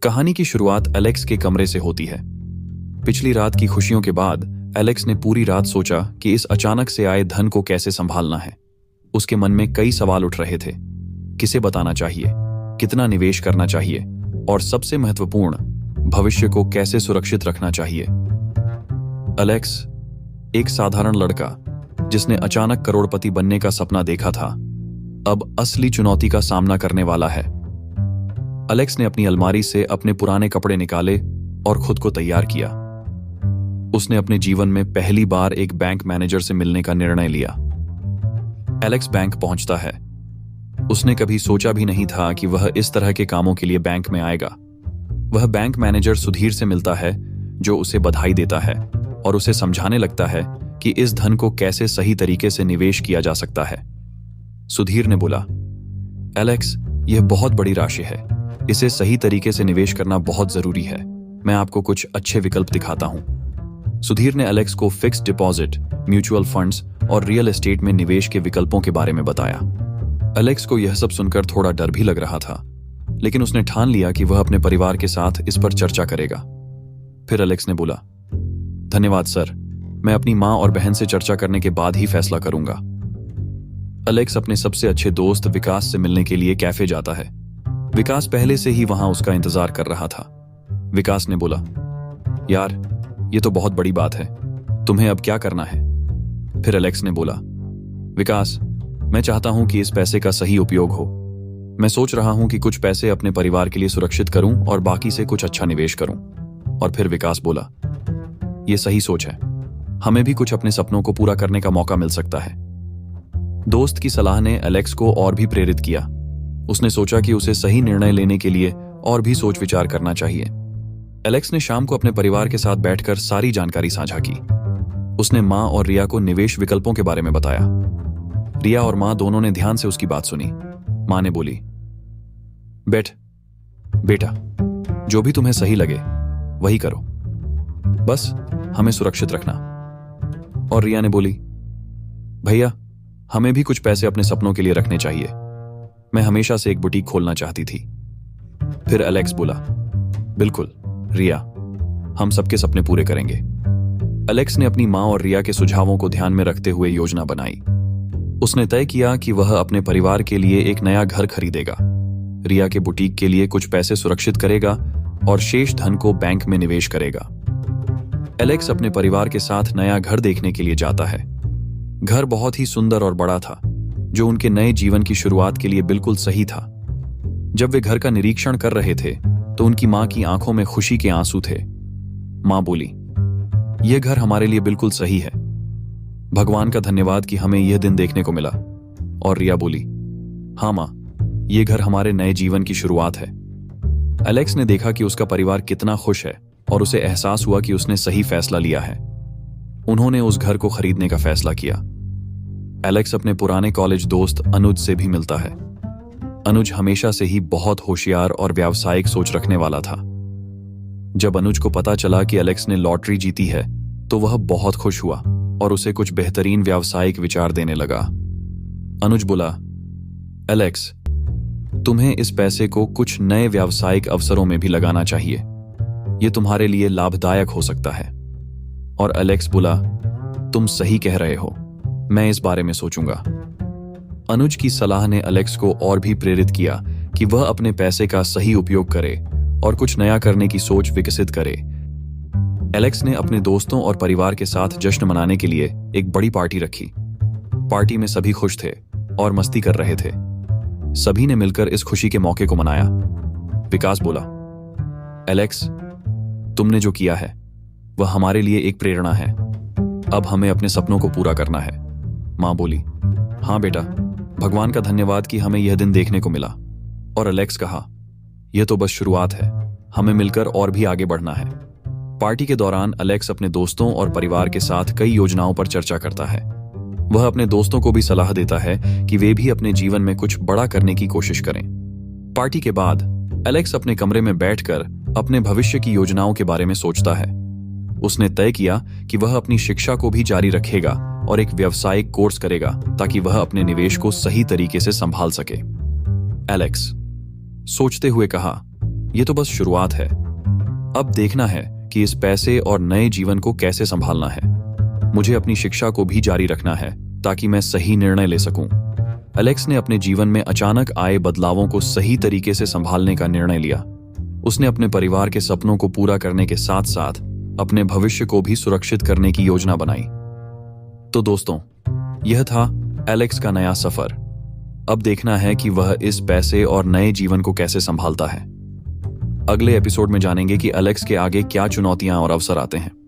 कहानी की शुरुआत एलेक्स के कमरे से होती है। पिछली रात की खुशियों के बाद एलेक्स ने पूरी रात सोचा कि इस अचानक से आए धन को कैसे संभालना है। उसके मन में कई सवाल उठ रहे थे। किसे बताना चाहिए, कितना निवेश करना चाहिए और सबसे महत्वपूर्ण, भविष्य को कैसे सुरक्षित रखना चाहिए। एलेक्स, एक साधारण लड़का जिसने अचानक करोड़पति बनने का सपना देखा था, अब असली चुनौती का सामना करने वाला है। एलेक्स ने अपनी अलमारी से अपने पुराने कपड़े निकाले और खुद को तैयार किया। उसने अपने जीवन में पहली बार एक बैंक मैनेजर से मिलने का निर्णय लिया। एलेक्स बैंक पहुंचता है। उसने कभी सोचा भी नहीं था कि वह इस तरह के कामों के लिए बैंक में आएगा। वह बैंक मैनेजर सुधीर से मिलता है, जो उसे बधाई देता है और उसे समझाने लगता है कि इस धन को कैसे सही तरीके से निवेश किया जा सकता है। सुधीर ने बोला, एलेक्स, यह बहुत बड़ी राशि है, इसे सही तरीके से निवेश करना बहुत जरूरी है। मैं आपको कुछ अच्छे विकल्प दिखाता हूं। सुधीर ने एलेक्स को फिक्स्ड डिपॉजिट, म्यूचुअल फंड्स और रियल एस्टेट में निवेश के विकल्पों के बारे में बताया। एलेक्स को यह सब सुनकर थोड़ा डर भी लग रहा था, लेकिन उसने ठान लिया कि वह अपने परिवार के साथ इस पर चर्चा करेगा। फिर एलेक्स ने बोला, धन्यवाद सर, मैं अपनी मां और बहन से चर्चा करने के बाद ही फैसला करूंगा। एलेक्स अपने सबसे अच्छे दोस्त विकास से मिलने के लिए कैफे जाता है। विकास पहले से ही वहां उसका इंतजार कर रहा था। विकास ने बोला, यार, ये तो बहुत बड़ी बात है, तुम्हें अब क्या करना है? फिर एलेक्स ने बोला, विकास, मैं चाहता हूं कि इस पैसे का सही उपयोग हो। मैं सोच रहा हूं कि कुछ पैसे अपने परिवार के लिए सुरक्षित करूं और बाकी से कुछ अच्छा निवेश करूं। और फिर विकास बोला, यह सही सोच है, हमें भी कुछ अपने सपनों को पूरा करने का मौका मिल सकता है। दोस्त की सलाह ने एलेक्स को और भी प्रेरित किया। उसने सोचा कि उसे सही निर्णय लेने के लिए और भी सोच विचार करना चाहिए। एलेक्स ने शाम को अपने परिवार के साथ बैठकर सारी जानकारी साझा की। उसने मां और रिया को निवेश विकल्पों के बारे में बताया। रिया और मां दोनों ने ध्यान से उसकी बात सुनी। मां ने बोली, बेटा, जो भी तुम्हें सही लगे वही करो, बस हमें सुरक्षित रखना। और रिया ने बोली, भैया, हमें भी कुछ पैसे अपने सपनों के लिए रखने चाहिए। मैं हमेशा से एक बुटीक खोलना चाहती थी। फिर एलेक्स बोला, बिल्कुल रिया, हम सबके सपने पूरे करेंगे। एलेक्स ने अपनी मां और रिया के सुझावों को ध्यान में रखते हुए योजना बनाई। उसने तय किया कि वह अपने परिवार के लिए एक नया घर खरीदेगा, रिया के बुटीक के लिए कुछ पैसे सुरक्षित करेगा और शेष धन को बैंक में निवेश करेगा। एलेक्स अपने परिवार के साथ नया घर देखने के लिए जाता है। घर बहुत ही सुंदर और बड़ा था, जो उनके नए जीवन की शुरुआत के लिए बिल्कुल सही था। जब वे घर का निरीक्षण कर रहे थे तो उनकी मां की आंखों में खुशी के आंसू थे। मां बोली, यह घर हमारे लिए बिल्कुल सही है। भगवान का धन्यवाद कि हमें यह दिन देखने को मिला। और रिया बोली, हाँ मां, यह घर हमारे नए जीवन की शुरुआत है। एलेक्स ने देखा कि उसका परिवार कितना खुश है और उसे एहसास हुआ कि उसने सही फैसला लिया है। उन्होंने उस घर को खरीदने का फैसला किया। एलेक्स अपने पुराने कॉलेज दोस्त अनुज से भी मिलता है। अनुज हमेशा से ही बहुत होशियार और व्यावसायिक सोच रखने वाला था। जब अनुज को पता चला कि एलेक्स ने लॉटरी जीती है तो वह बहुत खुश हुआ और उसे कुछ बेहतरीन व्यावसायिक विचार देने लगा। अनुज बोला, एलेक्स, तुम्हें इस पैसे को कुछ नए व्यावसायिक अवसरों में भी लगाना चाहिए। यह तुम्हारे लिए लाभदायक हो सकता है। और एलेक्स बोला, तुम सही कह रहे हो, मैं इस बारे में सोचूंगा। अनुज की सलाह ने एलेक्स को और भी प्रेरित किया कि वह अपने पैसे का सही उपयोग करे और कुछ नया करने की सोच विकसित करे। एलेक्स ने अपने दोस्तों और परिवार के साथ जश्न मनाने के लिए एक बड़ी पार्टी रखी। पार्टी में सभी खुश थे और मस्ती कर रहे थे। सभी ने मिलकर इस खुशी के मौके को मनाया। विकास बोला, एलेक्स, तुमने जो किया है वह हमारे लिए एक प्रेरणा है। अब हमें अपने सपनों को पूरा करना है। मां बोली, हाँ बेटा, भगवान का धन्यवाद कि हमें यह दिन देखने को मिला। और एलेक्स कहा, यह तो बस शुरुआत है, हमें मिलकर और भी आगे बढ़ना है। पार्टी के दौरान एलेक्स अपने दोस्तों और परिवार के साथ कई योजनाओं पर चर्चा करता है। वह अपने दोस्तों को भी सलाह देता है कि वे भी अपने जीवन में कुछ बड़ा करने की कोशिश करें। पार्टी के बाद एलेक्स अपने कमरे में बैठकर अपने भविष्य की योजनाओं के बारे में सोचता है। उसने तय किया कि वह अपनी शिक्षा को भी जारी रखेगा और एक व्यावसायिक कोर्स करेगा ताकि वह अपने निवेश को सही तरीके से संभाल सके। एलेक्स सोचते हुए कहा, ये तो बस शुरुआत है। अब देखना है कि इस पैसे और नए जीवन को कैसे संभालना है। मुझे अपनी शिक्षा को भी जारी रखना है ताकि मैं सही निर्णय ले सकूं। एलेक्स ने अपने जीवन में अचानक आए बदलावों को सही तरीके से संभालने का निर्णय लिया। उसने अपने परिवार के सपनों को पूरा करने के साथ साथ अपने भविष्य को भी सुरक्षित करने की योजना बनाई। तो दोस्तों, यह था एलेक्स का नया सफर। अब देखना है कि वह इस पैसे और नए जीवन को कैसे संभालता है। अगले एपिसोड में जानेंगे कि एलेक्स के आगे क्या चुनौतियां और अवसर आते हैं।